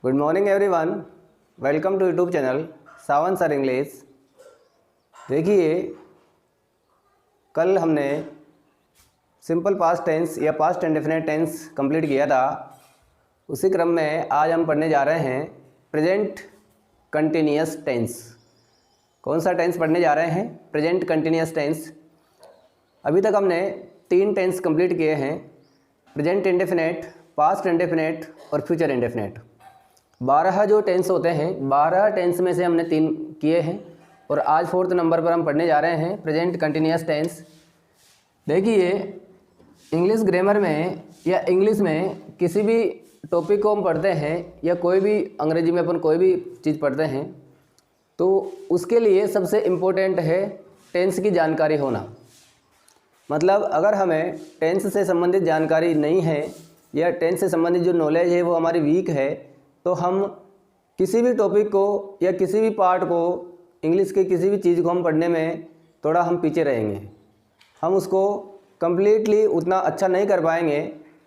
Good morning everyone, welcome to YouTube channel Sawan sir English. देखिए, कल हमने सिंपल पास्ट टेंस या पास्ट इंडेफिनिट टेंस कंप्लीट किया था। उसी क्रम में आज हम पढ़ने जा रहे हैं प्रेजेंट कंटिन्यूअस टेंस। कौन सा टेंस पढ़ने जा रहे हैं? Present continuous tense. अभी तक हमने 3 टेंस कंप्लीट किए हैं, प्रेजेंट इंडेफिनिट, पास्ट इंडेफिनिट और फ्यूचर इंडेफिनिट। 12 जो टेंस होते हैं, 12 टेंस में से हमने 3 किए हैं और आज 4th नंबर पर हम पढ़ने जा रहे हैं प्रेजेंट कंटिन्यूअस टेंस। देखिए, इंग्लिश ग्रामर में या इंग्लिश में किसी भी टॉपिक को हम पढ़ते हैं या कोई भी अंग्रेजी में अपन कोई भी चीज़ पढ़ते हैं तो उसके लिए सबसे इम्पोर्टेंट है टेंस की जानकारी होना। मतलब अगर हमें टेंस से संबंधित जानकारी नहीं है या टेंस से संबंधित जो नॉलेज है वो हमारी वीक है तो हम किसी भी टॉपिक को या किसी भी पार्ट को, इंग्लिश के किसी भी चीज़ को हम पढ़ने में थोड़ा हम पीछे रहेंगे। हम उसको कम्प्लीटली उतना अच्छा नहीं कर पाएंगे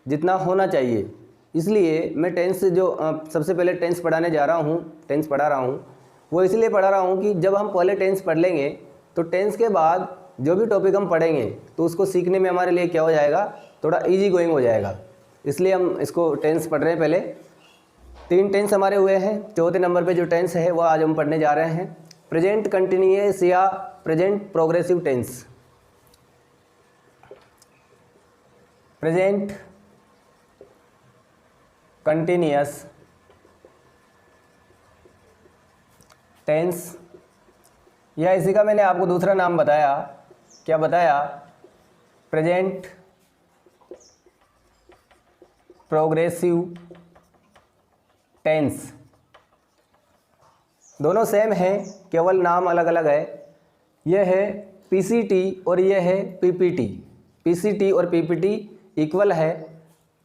जितना होना चाहिए। इसलिए मैं टेंस जो सबसे पहले टेंस पढ़ाने जा रहा हूँ, टेंस पढ़ा रहा हूँ, वो इसलिए पढ़ा रहा हूँ कि जब हम पहले टेंस पढ़ लेंगे तो टेंस के बाद जो भी टॉपिक हम पढ़ेंगे तो उसको सीखने में हमारे लिए क्या हो जाएगा, थोड़ा इजी गोइंग हो जाएगा। इसलिए हम इसको टेंस पढ़ रहे हैं। पहले 3 टेंस हमारे हुए हैं। 4th नंबर पे जो टेंस है वो आज हम पढ़ने जा रहे हैं प्रेजेंट कंटिन्यूअस या present progressive tense. Present continuous tense, या इसी का मैंने आपको दूसरा नाम बताया। क्या बताया? Present progressive tense. दोनों सेम है, केवल नाम अलग अलग है। यह है पीसीटी और यह है पीपीटी। पीसीटी और पीपीटी इक्वल है।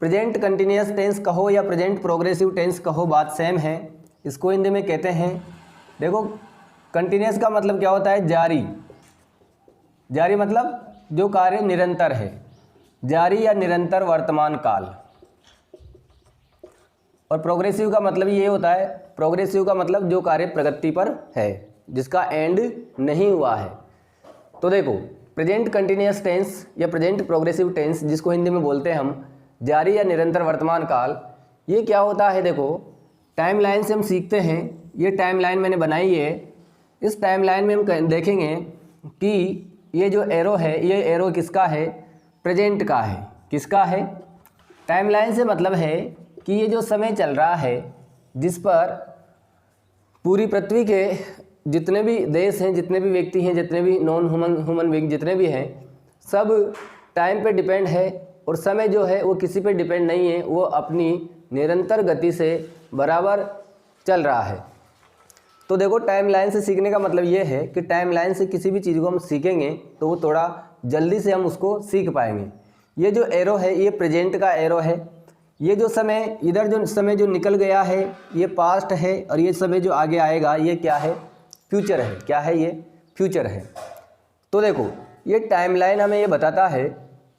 प्रेजेंट कंटिन्यूअस टेंस कहो या प्रेजेंट प्रोग्रेसिव टेंस कहो, बात सेम है। इसको हिंदी में कहते हैं, देखो, कंटिन्यूअस का मतलब क्या होता है? जारी। जारी मतलब जो कार्य निरंतर है, जारी या निरंतर वर्तमान काल। और प्रोग्रेसिव का मतलब ये होता है, प्रोग्रेसिव का मतलब जो कार्य प्रगति पर है, जिसका एंड नहीं हुआ है। तो देखो, प्रेजेंट कंटिन्यूअस टेंस या प्रेजेंट प्रोग्रेसिव टेंस, जिसको हिंदी में बोलते हैं हम जारी या निरंतर वर्तमान काल, ये क्या होता है? देखो, टाइमलाइन से हम सीखते हैं। ये टाइमलाइन मैंने बनाई है। इस टाइमलाइन में हम देखेंगे कि ये जो एरो है, ये एरो किसका है? प्रेजेंट का है। किसका है? टाइमलाइन से मतलब है कि ये जो समय चल रहा है जिस पर पूरी पृथ्वी के जितने भी देश हैं, जितने भी व्यक्ति हैं, जितने भी नॉन ह्यूमन बीइंग जितने भी हैं, सब टाइम पे डिपेंड है। और समय जो है वो किसी पे डिपेंड नहीं है, वो अपनी निरंतर गति से बराबर चल रहा है। तो देखो, टाइमलाइन से सीखने का मतलब ये है कि टाइमलाइन से किसी भी चीज़ को हम सीखेंगे तो वो थोड़ा जल्दी से हम उसको सीख पाएंगे। ये जो एरो है ये प्रेजेंट का एरो है। ये जो समय, इधर जो समय जो निकल गया है ये पास्ट है, और ये समय जो आगे आएगा ये क्या है? फ्यूचर है। क्या है? ये फ्यूचर है। तो देखो, ये टाइमलाइन हमें ये बताता है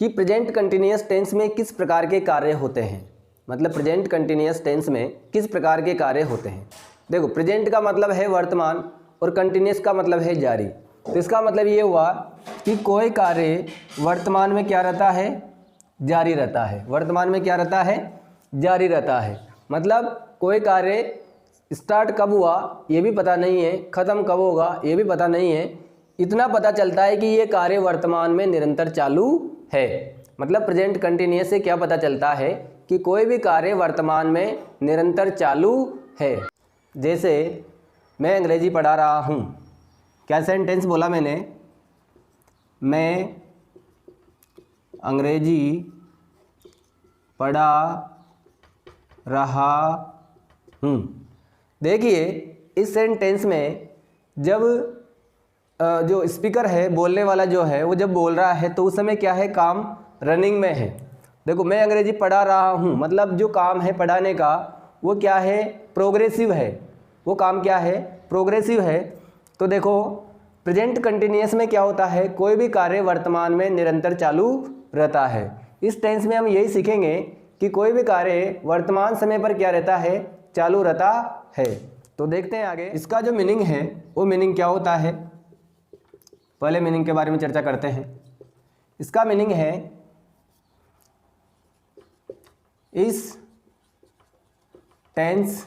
कि प्रेजेंट कंटिन्यूअस टेंस में किस प्रकार के कार्य होते हैं। मतलब प्रेजेंट कंटिन्यूअस टेंस में किस प्रकार के कार्य होते हैं। देखो, प्रेजेंट का मतलब है वर्तमान और कंटिन्यूअस का मतलब है जारी। तो इसका मतलब ये हुआ कि कोई कार्य वर्तमान में क्या रहता है? जारी रहता है। वर्तमान में क्या रहता है? जारी रहता है। मतलब कोई कार्य स्टार्ट कब हुआ ये भी पता नहीं है, ख़त्म कब होगा ये भी पता नहीं है। इतना पता चलता है कि ये कार्य वर्तमान में निरंतर चालू है। मतलब प्रेजेंट कंटिन्यूअस से क्या पता चलता है कि कोई भी कार्य वर्तमान में निरंतर चालू है। जैसे मैं अंग्रेजी पढ़ा रहा हूँ, क्या सेंटेंस बोला मैंने? मैं अंग्रेजी पढ़ा रहा हूँ। देखिए, इस सेंटेंस में जब जो स्पीकर है, बोलने वाला जो है, वो जब बोल रहा है तो उस समय क्या है? काम रनिंग में है। देखो, मैं अंग्रेजी पढ़ा रहा हूँ मतलब जो काम है पढ़ाने का वो क्या है? प्रोग्रेसिव है। वो काम क्या है? प्रोग्रेसिव है। तो देखो, प्रेजेंट कंटिन्यूअस में क्या होता है? कोई भी कार्य वर्तमान में निरंतर चालू रहता है। इस टेंस में हम यही सीखेंगे कि कोई भी कार्य वर्तमान समय पर क्या रहता है, चालू रहता है। तो देखते हैं आगे इसका जो मीनिंग है वो मीनिंग क्या होता है। पहले मीनिंग के बारे में चर्चा करते हैं। इसका मीनिंग है इस टेंस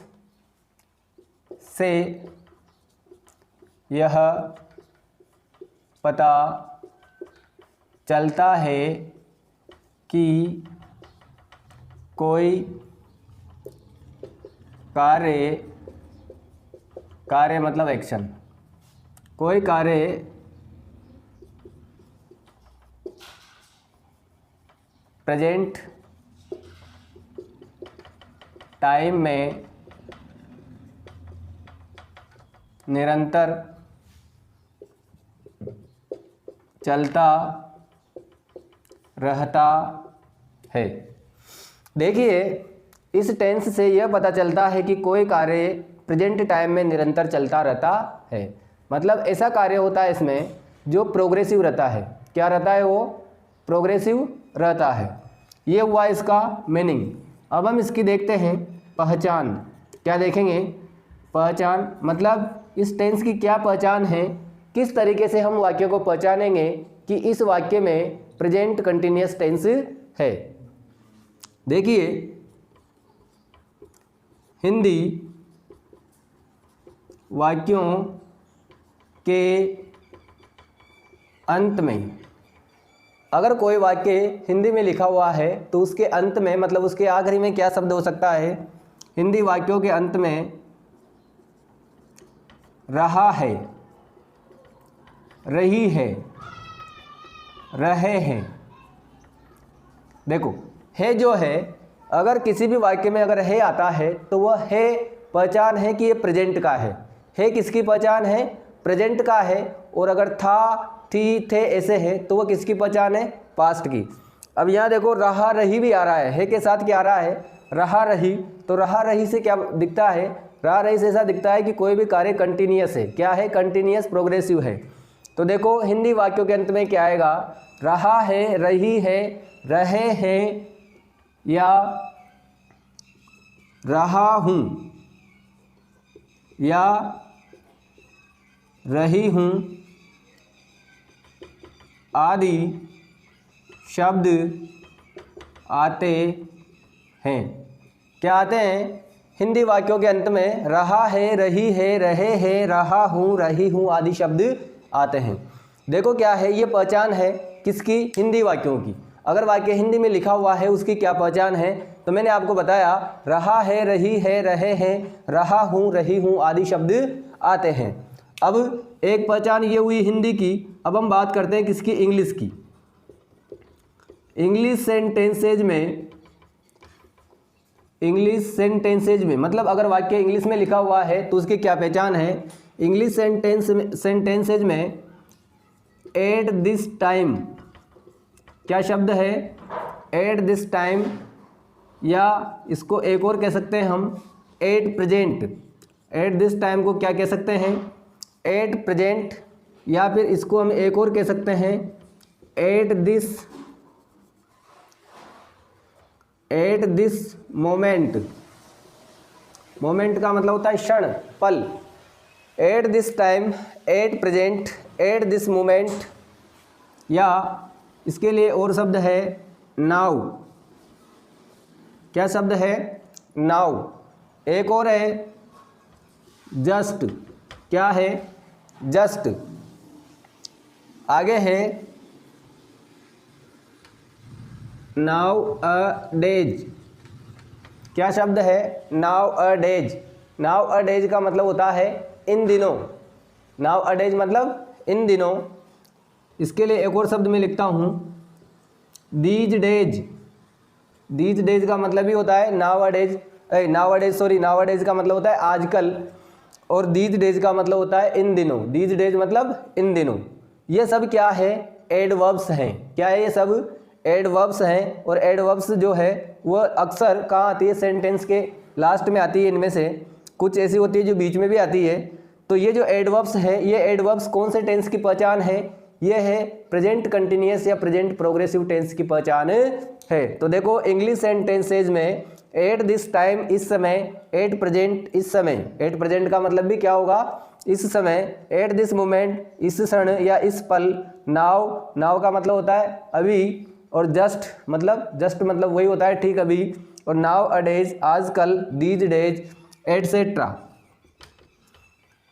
से यह पता चलता है कि कोई कार्य मतलब एक्शन, कोई कार्य प्रेजेंट टाइम में निरंतर चलता रहता है। देखिए इस टेंस से यह पता चलता है कि कोई कार्य प्रेजेंट टाइम में निरंतर चलता रहता है। मतलब ऐसा कार्य होता है इसमें जो प्रोग्रेसिव रहता है। क्या रहता है? वो प्रोग्रेसिव रहता है। ये हुआ इसका मीनिंग। अब हम इसकी देखते हैं पहचान। क्या देखेंगे? पहचान मतलब इस टेंस की क्या पहचान है, किस तरीके से हम वाक्य को पहचानेंगे कि इस वाक्य में प्रेजेंट कंटिन्यूअस टेंस है। देखिए हिंदी वाक्यों के अंत में अगर कोई वाक्य हिंदी में लिखा हुआ है तो उसके अंत में मतलब उसके आखिरी में क्या शब्द हो सकता है? हिंदी वाक्यों के अंत में रहा है, रही है, रहे हैं। देखो है जो है, अगर किसी भी वाक्य में अगर है आता है तो वह है पहचान है कि ये प्रेजेंट का है। है किसकी पहचान है? प्रेजेंट का है। और अगर था, थी, थे ऐसे है तो वह किसकी पहचान है? पास्ट की। अब यहाँ देखो रहा रही भी आ रहा है के साथ क्या आ रहा है? रहा रही। तो रहा रही से क्या दिखता है? रहा रही से ऐसा दिखता है कि कोई भी कार्य कंटिन्यूअस है। क्या है? कंटिन्यूअस प्रोग्रेसिव है। तो देखो हिंदी वाक्यों के अंत में क्या आएगा? रहा है, रही है, रहे हैं या रहा हूँ या रही हूँ आदि शब्द आते हैं। क्या आते हैं? हिंदी वाक्यों के अंत में रहा है, रही है, रहे हैं, रहा हूँ, रही हूँ आदि शब्द आते हैं। देखो क्या है, ये पहचान है किसकी? हिंदी वाक्यों की। अगर वाक्य हिंदी में लिखा हुआ है उसकी क्या पहचान है? तो मैंने आपको बताया रहा है, रही है, रहे हैं, रहा हूँ, रही हूँ आदि शब्द आते हैं। अब एक पहचान ये हुई हिंदी की। अब हम बात करते हैं किसकी? इंग्लिश की। इंग्लिश सेंटेंसेज में मतलब अगर वाक्य इंग्लिश में लिखा हुआ है तो उसकी क्या पहचान है? इंग्लिश सेंटेंसेज में एट दिस टाइम क्या शब्द है? एट दिस टाइम, या इसको एक और कह सकते हैं हम at present. At this time को क्या कह सकते हैं? एट प्रेजेंट, या फिर इसको हम एक और कह सकते हैं एट दिस मोमेंट। मोमेंट का मतलब होता है क्षण, पल। At this time, at present, at this moment, या इसके लिए और शब्द है नाउ। क्या शब्द है? नाउ। एक और है जस्ट। क्या है? जस्ट। आगे है नाउ अ डेज। क्या शब्द है? नाउ अ डेज। नाउ अ डेज का मतलब होता है इन दिनों। नाउ अ डेज मतलब इन दिनों। इसके लिए एक और शब्द मैं लिखता हूँ दीज डेज। दीज डेज का मतलब ही होता है नाउ अ डेज का मतलब होता है आजकल, और दीज डेज का मतलब होता है इन दिनों। दीज डेज मतलब इन दिनों। ये सब क्या है? एडवर्ब्स हैं। क्या है? ये सब एडवर्ब्स हैं। और एडवर्ब्स जो है वो अक्सर कहाँ आती है? सेंटेंस के लास्ट में आती है। इनमें से कुछ ऐसी होती है जो बीच में भी आती है। तो ये जो एडवर्ब्स है, ये एडवर्ब्स कौन से टेंस की पहचान है? ये है प्रेजेंट कंटिन्यूअस या प्रेजेंट प्रोग्रेसिव टेंस की पहचान है। तो देखो इंग्लिश सेंटेंसेज में एट दिस टाइम इस समय, एट प्रेजेंट इस समय, एट प्रेजेंट का मतलब भी क्या होगा इस समय, एट दिस मोमेंट इस क्षण या इस पल, नाउ, नाउ का मतलब होता है अभी, और जस्ट मतलब वही होता है ठीक अभी, और नाउ अडेज आजकल, दीज डेज एटसेट्रा।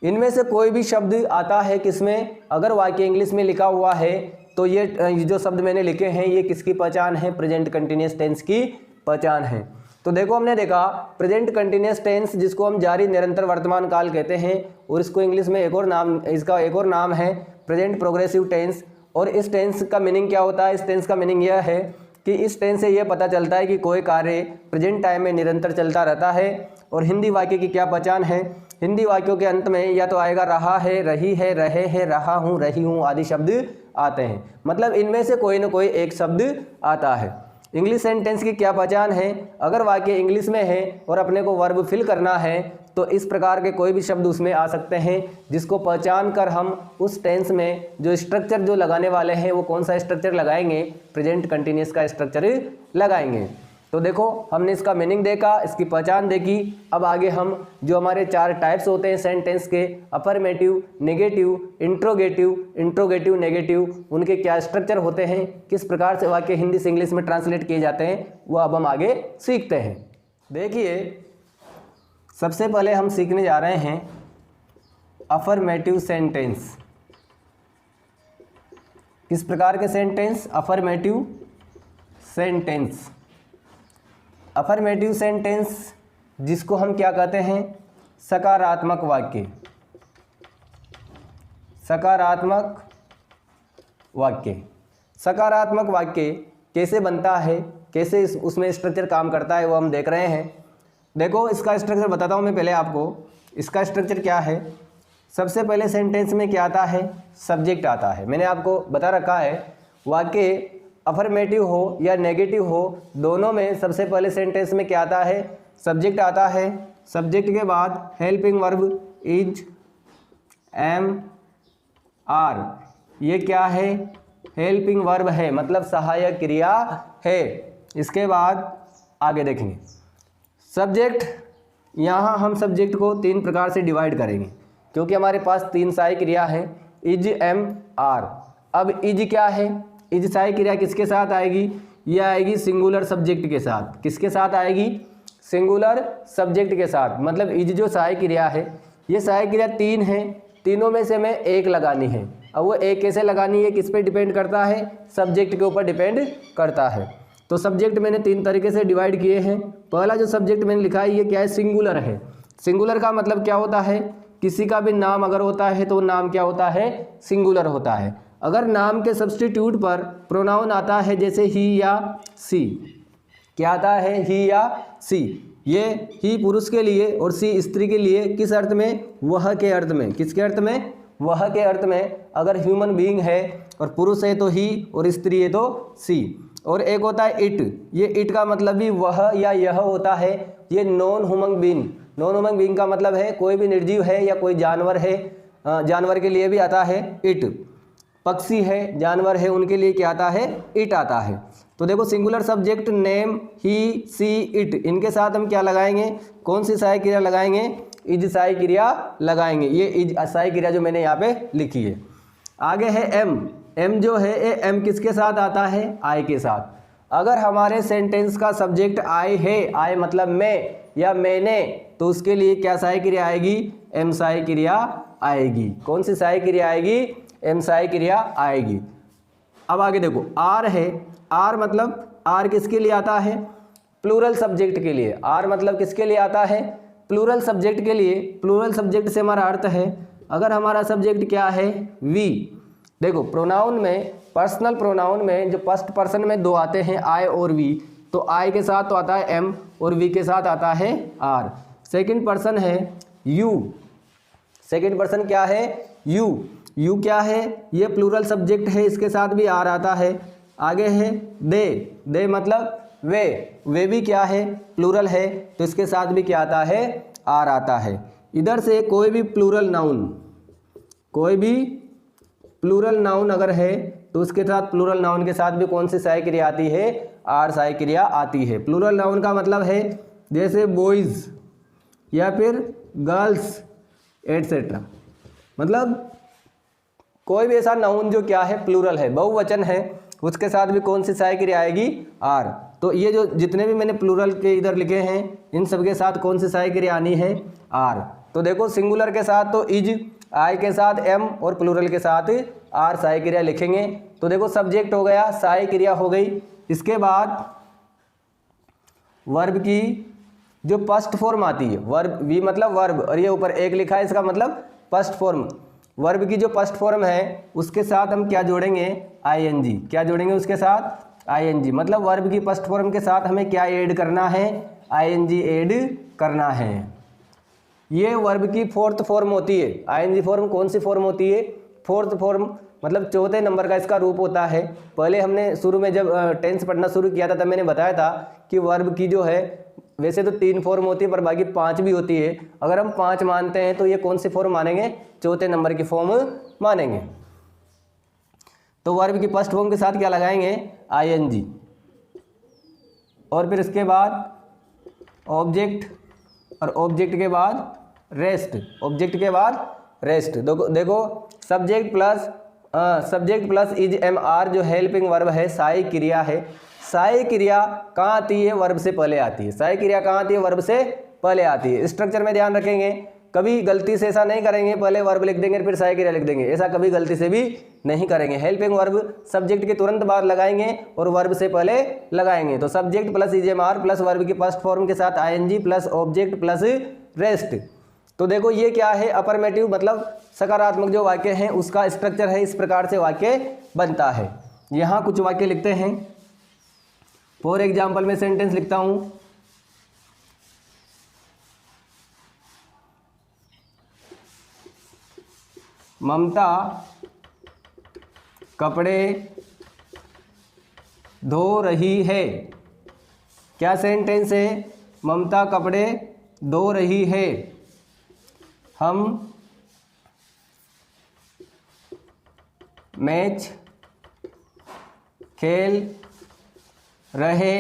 इनमें से कोई भी शब्द आता है किसमें, अगर वाक्य इंग्लिश में लिखा हुआ है तो ये जो शब्द मैंने लिखे हैं ये किसकी पहचान है, प्रेजेंट कंटिन्यूअस टेंस की पहचान है। तो देखो हमने देखा प्रेजेंट कंटिन्यूअस टेंस जिसको हम जारी निरंतर वर्तमान काल कहते हैं, और इसको इंग्लिश में एक और नाम, इसका एक और नाम है प्रेजेंट प्रोग्रेसिव टेंस। और इस टेंस का मीनिंग क्या होता है, इस टेंस का मीनिंग यह है कि इस टेंस से यह पता चलता है कि कोई कार्य प्रेजेंट टाइम में निरंतर चलता रहता है। और हिंदी वाक्य की क्या पहचान है, हिंदी वाक्यों के अंत में या तो आएगा रहा है, रही है, रहे हैं, रहा हूँ, रही हूँ आदि शब्द आते हैं, मतलब इनमें से कोई ना कोई एक शब्द आता है। इंग्लिश सेंटेंस की क्या पहचान है, अगर वाक्य इंग्लिश में है और अपने को वर्ब फिल करना है तो इस प्रकार के कोई भी शब्द उसमें आ सकते हैं, जिसको पहचान कर हम उस टेंस में जो स्ट्रक्चर जो लगाने वाले हैं वो कौन सा स्ट्रक्चर लगाएंगे, प्रेजेंट कंटिन्यूअस का स्ट्रक्चर लगाएंगे। तो देखो हमने इसका मीनिंग देखा, इसकी पहचान देखी। अब आगे हम जो हमारे 4 टाइप्स होते हैं सेंटेंस के, अफर्मेटिव, नेगेटिव, इंट्रोगेटिव, नेगेटिव, उनके क्या स्ट्रक्चर होते हैं, किस प्रकार से वाक्य हिंदी से इंग्लिश में ट्रांसलेट किए जाते हैं, वो अब हम आगे सीखते हैं। देखिए सबसे पहले हम सीखने जा रहे हैं अफर्मेटिव सेंटेंस। किस प्रकार के sentence, affirmative sentence. Affirmative sentence जिसको हम क्या कहते हैं, सकारात्मक वाक्य। सकारात्मक वाक्य, सकारात्मक वाक्य कैसे बनता है, कैसे उसमें स्ट्रक्चर काम करता है वो हम देख रहे हैं। देखो इसका स्ट्रक्चर बताता हूँ मैं पहले आपको, इसका स्ट्रक्चर क्या है। सबसे पहले सेंटेंस में क्या आता है, सब्जेक्ट आता है। मैंने आपको बता रखा है वाक्य अफर्मेटिव हो या नेगेटिव हो, दोनों में सबसे पहले सेंटेंस में क्या आता है, सब्जेक्ट आता है। सब्जेक्ट के बाद helping verb is, am, are, ये क्या है, हेल्पिंग वर्ब है, मतलब सहायक क्रिया है। इसके बाद आगे देखेंगे सब्जेक्ट, यहाँ हम सब्जेक्ट को 3 प्रकार से डिवाइड करेंगे क्योंकि हमारे पास 3 सहायक क्रिया है, इज, एम, आर। अब इज क्या है, इज सहायक क्रिया किसके साथ आएगी, ये आएगी सिंगुलर सब्जेक्ट के साथ। किसके साथ आएगी, सिंगुलर सब्जेक्ट के साथ। मतलब इज जो सहायक क्रिया है, ये सहायक क्रिया 3 है, तीनों में से हमें एक लगानी है। अब वो एक कैसे लगानी है, किस पे डिपेंड करता है, सब्जेक्ट के ऊपर डिपेंड करता है। तो सब्जेक्ट मैंने 3 तरीके से डिवाइड किए हैं। पहला जो सब्जेक्ट मैंने लिखा है ये क्या है, सिंगुलर है। सिंगुलर का मतलब क्या होता है, किसी का भी नाम अगर होता है तो नाम क्या होता है, सिंगुलर होता है। अगर नाम के सब्स्टिट्यूट पर प्रोनाउन आता है जैसे ही या सी, क्या आता है, ही या सी, ये ही पुरुष के लिए और सी स्त्री के लिए, किस अर्थ में, वह के अर्थ में। किसके अर्थ में, वह के अर्थ में। अगर ह्यूमन बीइंग है और पुरुष है तो ही और स्त्री है तो सी। और एक होता है इट, ये इट का मतलब भी वह या यह होता है। ये non human being, non human being का मतलब है कोई भी निर्जीव है या कोई जानवर है, जानवर के लिए भी आता है इट। पक्षी है, जानवर है, उनके लिए क्या आता है, इट आता है। तो देखो singular subject name, he, she, it, इनके साथ हम क्या लगाएंगे, कौन सी सहायक क्रिया लगाएंगे, इज सहायक क्रिया लगाएंगे। ये इज सहायक क्रिया जो मैंने यहाँ पे लिखी है। आगे है एम, एम जो है ये एम किसके साथ आता है, आई के साथ। अगर हमारे सेंटेंस का सब्जेक्ट आई है, आई मतलब मैं या मैंने, तो उसके लिए क्या सहायक क्रिया आएगी, एम सहायक क्रिया आएगी। कौन सी सहायक क्रिया आएगी, एम सहायक क्रिया आएगी। अब आगे देखो आर है, आर मतलब आर किसके लिए आता है, प्लूरल सब्जेक्ट के लिए। आर मतलब किसके लिए आता है, प्लूरल सब्जेक्ट के लिए। प्लूरल सब्जेक्ट से हमारा अर्थ है अगर हमारा सब्जेक्ट क्या है, वी। देखो प्रोनाउन में, पर्सनल प्रोनाउन में जो फर्स्ट पर्सन में 2 आते हैं, आई और वी, तो आई के साथ तो आता है एम और वी के साथ आता है आर। सेकंड पर्सन है यू, सेकंड पर्सन क्या है, यू। यू क्या है, ये प्लूरल सब्जेक्ट है, इसके साथ भी आर आता है। आगे है दे, दे मतलब वे भी क्या है, प्लूरल है, तो इसके साथ भी क्या आता है, आर आता है। इधर से कोई भी प्लूरल नाउन, कोई भी प्लूरल नाउन अगर है तो उसके साथ, प्लूरल नाउन के साथ भी कौन सी सहायक क्रिया आती है, आर सहायक क्रिया आती है। प्लूरल नाउन का मतलब है जैसे बॉयज़ या फिर गर्ल्स एट्सेट्रा। मतलब कोई भी ऐसा नाउन जो क्या है प्लूरल है, बहुवचन है, उसके साथ भी कौन सी सहायक क्रिया आएगी? आर। तो ये जो जितने भी मैंने प्लूरल के इधर लिखे हैं इन सब के साथ कौन सी सहायक क्रिया आनी है? आर। तो देखो सिंगुलर के साथ तो इज, आई के साथ एम और प्लूरल के साथ आर सहायक क्रिया लिखेंगे। तो देखो सब्जेक्ट हो गया, सहायक क्रिया हो गई। इसके बाद वर्ब की जो फर्स्ट फॉर्म आती है, वर्ब वी मतलब वर्ब, और ये ऊपर एक लिखा है इसका मतलब फर्स्ट फॉर्म। वर्ब की जो फर्स्ट फॉर्म है उसके साथ हम क्या जोड़ेंगे? आईएनजी। क्या जोड़ेंगे उसके साथ? आईएनजी। मतलब वर्ब की फर्स्ट फॉर्म के साथ हमें क्या ऐड करना है? आईएनजी ऐड करना है। ये वर्ब की फोर्थ फॉर्म होती है। आईएनजी फॉर्म कौन सी फॉर्म होती है? फोर्थ फॉर्म, मतलब चौथे नंबर का इसका रूप होता है। पहले हमने शुरू में जब टेंस पढ़ना शुरू किया था तब मैंने बताया था कि वर्ब की जो है वैसे तो 3 फॉर्म होती है पर बाकी 5 भी होती है। अगर हम 5 मानते हैं तो ये कौन सी फॉर्म मानेंगे? चौथे नंबर की फॉर्म मानेंगे। तो वर्ब की फर्स्ट फॉर्म के साथ क्या लगाएंगे? आईएनजी। और फिर इसके बाद ऑब्जेक्ट, और ऑब्जेक्ट के बाद रेस्ट, ऑब्जेक्ट के बाद रेस्ट। देखो subject plus is am are जो हेल्पिंग वर्ब है, सहायक क्रिया है। सहायक क्रिया कहाँ आती है? वर्ब से पहले आती है। सहायक क्रिया कहाँ आती है? वर्ब से पहले आती है। स्ट्रक्चर में ध्यान रखेंगे, कभी गलती से ऐसा नहीं करेंगे पहले वर्ब लिख देंगे फिर सहायक क्रिया लिख देंगे, ऐसा कभी गलती से भी नहीं करेंगे। हेल्पिंग वर्ब सब्जेक्ट के तुरंत बाद लगाएंगे और वर्ब से पहले लगाएंगे। तो subject plus is am are plus verb की फर्स्ट फॉर्म के साथ ING plus object plus rest. तो देखो ये क्या है? अफर्मेटिव मतलब सकारात्मक जो वाक्य हैं उसका स्ट्रक्चर है। इस प्रकार से वाक्य बनता है। यहाँ कुछ वाक्य लिखते हैं। फॉर एग्जाम्पल मैं सेंटेंस लिखता हूं, ममता कपड़े धो रही है। क्या सेंटेंस है? ममता कपड़े धो रही है। हम मैच खेल रहे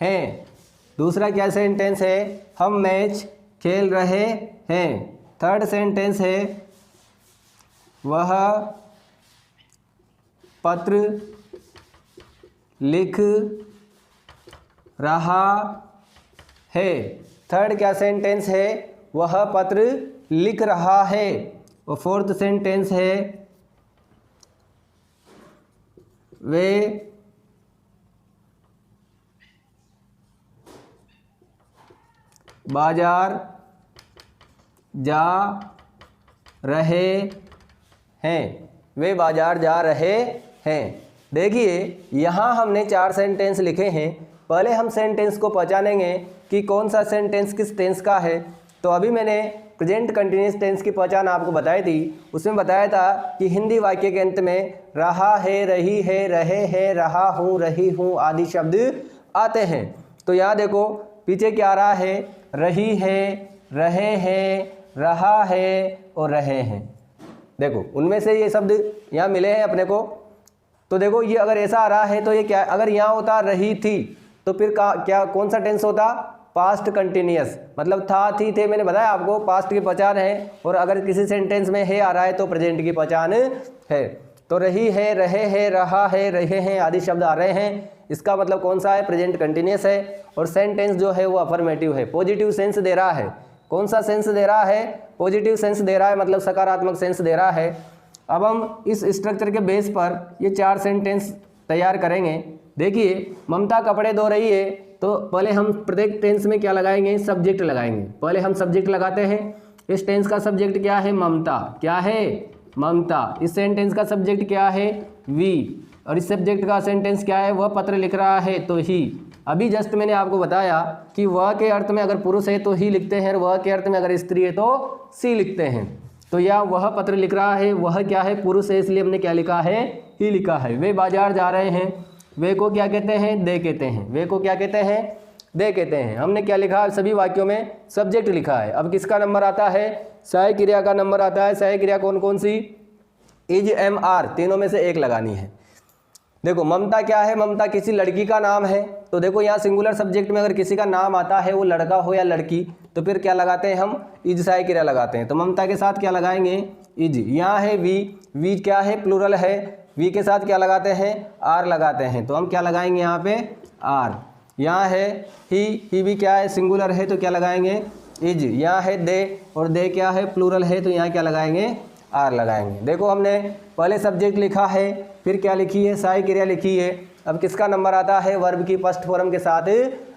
हैं। दूसरा क्या सेंटेंस है? हम मैच खेल रहे हैं। थर्ड सेंटेंस है वह पत्र लिख रहा है। थर्ड क्या सेंटेंस है? वह पत्र लिख रहा है। और फोर्थ सेंटेंस है वे बाजार जा रहे हैं। वे बाजार जा रहे हैं। देखिए यहाँ हमने 4 सेंटेंस लिखे हैं। पहले हम सेंटेंस को पहचानेंगे कि कौन सा सेंटेंस किस टेंस का है। तो अभी मैंने प्रेजेंट कंटिन्यूअस टेंस की पहचान आपको बताई थी। उसमें बताया था कि हिंदी वाक्य के अंत में रहा है, रही है, रहे हैं, रहा हूँ, रही हूँ आदि शब्द आते हैं। तो यहाँ देखो पीछे क्या आ रहा है? रही है, रहे हैं, रहा है और रहे हैं। देखो उनमें से ये शब्द यहाँ मिले हैं अपने को। तो देखो ये अगर ऐसा आ रहा है तो ये क्या? अगर यहाँ होता रही थी तो फिर क्या कौन सा टेंस होता? Past continuous. मतलब था, थी, थे, मैंने बताया आपको पास्ट की पहचान है। और अगर किसी सेंटेंस में है आ रहा है तो प्रेजेंट की पहचान है। तो रही है, रहे हैं, रहा है, रहे हैं आदि शब्द आ रहे हैं। इसका मतलब कौन सा है? प्रेजेंट कंटिन्यूअस है। और सेंटेंस जो है वो अफर्मेटिव है, पॉजिटिव सेंस दे रहा है। कौन सा सेंस दे रहा है? पॉजिटिव सेंस दे रहा है, मतलब सकारात्मक सेंस दे रहा है। अब हम इस स्ट्रक्चर के बेस पर ये 4 सेंटेंस तैयार करेंगे। देखिए ममता कपड़े धो रही है तो पहले हम प्रत्येक टेंस में क्या लगाएंगे? सब्जेक्ट लगाएंगे। पहले हम सब्जेक्ट लगाते हैं। इस टेंस का सब्जेक्ट क्या है? ममता। क्या है? ममता। इस सेंटेंस का सब्जेक्ट क्या है? वी। और इस सब्जेक्ट का सेंटेंस क्या है? वह पत्र लिख रहा है तो ही। अभी जस्ट मैंने आपको बताया कि वह के अर्थ में अगर पुरुष है तो ही लिखते हैं और वह के अर्थ में अगर स्त्री है तो सी लिखते हैं। तो यह वह पत्र लिख रहा है, वह क्या है? पुरुष है, इसलिए हमने क्या लिखा है? ही लिखा है। वे बाजार जा रहे हैं। वे को क्या कहते हैं? दे कहते हैं। वे को क्या कहते हैं? दे कहते हैं। हमने क्या लिखा? सभी वाक्यों में सब्जेक्ट लिखा है। अब किसका नंबर आता है? सहायक क्रिया का नंबर आता है। सहायक क्रिया कौन कौन सी? इज, एम, आर, तीनों में से एक लगानी है। देखो ममता क्या है, ममता किसी लड़की का नाम है। तो देखो यहाँ सिंगुलर सब्जेक्ट में अगर किसी का नाम आता है, वो लड़का हो या लड़की, तो फिर क्या लगाते हैं हम, इज सहायक क्रिया लगाते हैं। तो ममता के साथ क्या लगाएंगे, इज। यहाँ है वी, वी क्या है, प्लूरल है, वी के साथ क्या लगाते हैं, आर लगाते हैं। तो हम क्या लगाएंगे यहाँ पे, आर। यहाँ है ही भी क्या है, सिंगुलर है, तो क्या लगाएंगे, इज। यहाँ है दे, और दे क्या है, प्लूरल है, तो यहाँ क्या लगाएंगे, आर लगाएंगे। देखो हमने पहले सब्जेक्ट लिखा है, फिर क्या लिखी है, सहायक क्रिया लिखी है। अब किसका नंबर आता है, वर्ब की फर्स्ट फॉर्म के साथ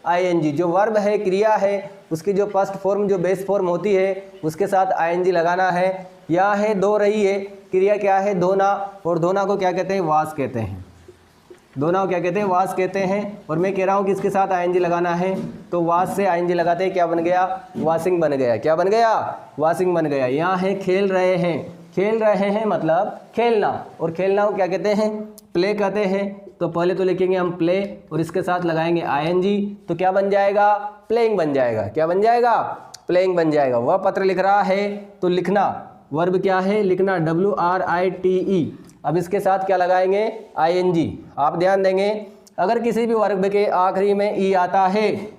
आईएनजी। जो वर्ब है, क्रिया है, उसकी जो फर्स्ट फॉर्म, जो बेस फॉर्म होती है, उसके साथ आईएनजी लगाना है। यहाँ है धो रही है, क्रिया क्या है, धोना, और धोना को क्या कहते हैं, वाश कहते हैं। धोना को क्या कहते हैं, वाश कहते हैं। और मैं कह रहा हूँ कि इसके साथ आईएनजी लगाना है, तो वाश से आईएनजी लगाते हैं, क्या बन गया, वॉशिंग बन गया। क्या बन गया, वॉशिंग बन गया। यहाँ है खेल रहे हैं, खेल रहे हैं मतलब खेलना, और खेलना को क्या कहते हैं, प्ले कहते हैं। तो पहले तो लिखेंगे हम प्ले, और इसके साथ लगाएंगे आईएनजी, तो क्या बन जाएगा, प्लेइंग बन जाएगा। क्या बन जाएगा, प्लेइंग बन जाएगा। वह पत्र लिख रहा है, तो लिखना, वर्ब क्या है, लिखना, WRITE। अब इसके साथ क्या लगाएंगे, आईएनजी। आप ध्यान देंगे, अगर किसी भी वर्ब के आखिरी में ई आता है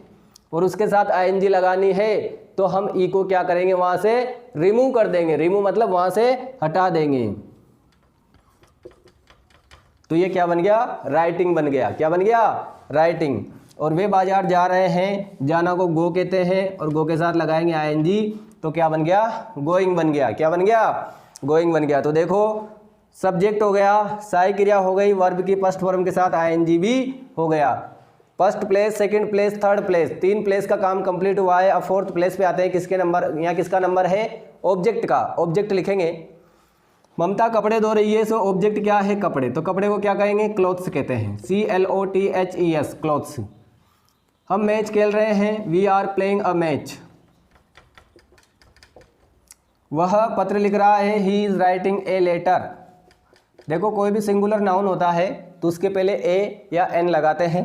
और उसके साथ आईएनजी लगानी है, तो हम ई को क्या करेंगे, वहां से रिमूव कर देंगे। रिमूव मतलब वहां से हटा देंगे। तो ये क्या बन गया, राइटिंग बन गया। क्या बन गया, राइटिंग। और वे बाजार जा रहे हैं, जाना को गो कहते हैं, और गो के साथ लगाएंगे आईएनजी, तो क्या बन गया, गोइंग बन गया। क्या बन गया, गोइंग बन गया। तो देखो सब्जेक्ट हो गया, सहायक क्रिया हो गई, वर्ब की फर्स्ट फॉर्म के साथ आईएनजी भी हो गया। First place, second place, third place, 3 place का काम कंप्लीट हुआ है। अब फोर्थ प्लेस पे आते हैं, किसके नंबर, यहाँ किसका नंबर है, ऑब्जेक्ट का। ऑब्जेक्ट लिखेंगे, ममता कपड़े धो रही है, सो ऑब्जेक्ट क्या है, कपड़े। तो कपड़े को क्या कहेंगे, क्लॉथ्स कहते हैं, CLOTHES, क्लॉथ्स। हम मैच खेल रहे हैं, we are playing a match. वह पत्र लिख रहा है, he is writing a letter. देखो कोई भी सिंगुलर नाउन होता है तो उसके पहले ए या एन लगाते हैं।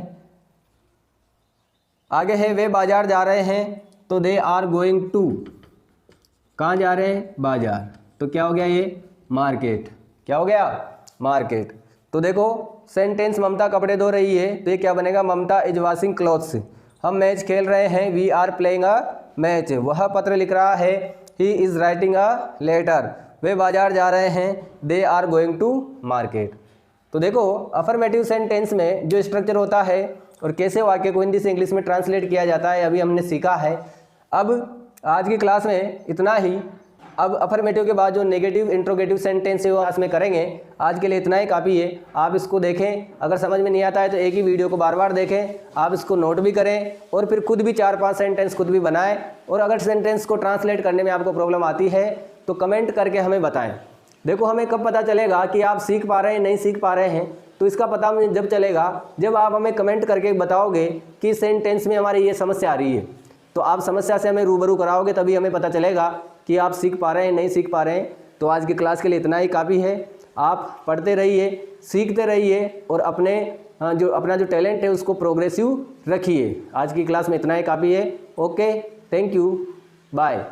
आगे है, वे बाजार जा रहे हैं, तो दे आर गोइंग टू, कहाँ जा रहे हैं, बाजार। तो क्या हो गया ये, मार्केट। क्या हो गया, मार्केट। तो देखो सेंटेंस, ममता कपड़े धो रही है, तो ये क्या बनेगा, ममता इज वॉशिंग क्लॉथ्स। हम मैच खेल रहे हैं, we are playing a match. वह पत्र लिख रहा है, he is writing a letter. वे बाजार जा रहे हैं, they are going to market. तो देखो अफर्मेटिव सेंटेंस में जो स्ट्रक्चर होता है और कैसे वाक्य को हिंदी से इंग्लिश में ट्रांसलेट किया जाता है, अभी हमने सीखा है। अब आज की क्लास में इतना ही। अब अफर्मेटिव के बाद जो नेगेटिव इंट्रोगेटिव सेंटेंस है वो क्लास में करेंगे। आज के लिए इतना ही काफ़ी है। आप इसको देखें, अगर समझ में नहीं आता है तो एक ही वीडियो को बार बार देखें। आप इसको नोट भी करें और फिर खुद भी 4-5 सेंटेंस खुद भी बनाएं। और अगर सेंटेंस को ट्रांसलेट करने में आपको प्रॉब्लम आती है तो कमेंट करके हमें बताएं। देखो हमें कब पता चलेगा कि आप सीख पा रहे हैं नहीं सीख पा रहे हैं, तो इसका पता मुझे जब चलेगा जब आप हमें कमेंट करके बताओगे कि सेंटेंस में हमारी ये समस्या आ रही है। तो आप समस्या से हमें रूबरू कराओगे, तभी हमें पता चलेगा कि आप सीख पा रहे हैं नहीं सीख पा रहे हैं। तो आज की क्लास के लिए इतना ही काफ़ी है। आप पढ़ते रहिए, सीखते रहिए और अपना जो टैलेंट है उसको प्रोग्रेसिव रखिए। आज की क्लास में इतना ही काफ़ी है। Okay, thank you, bye.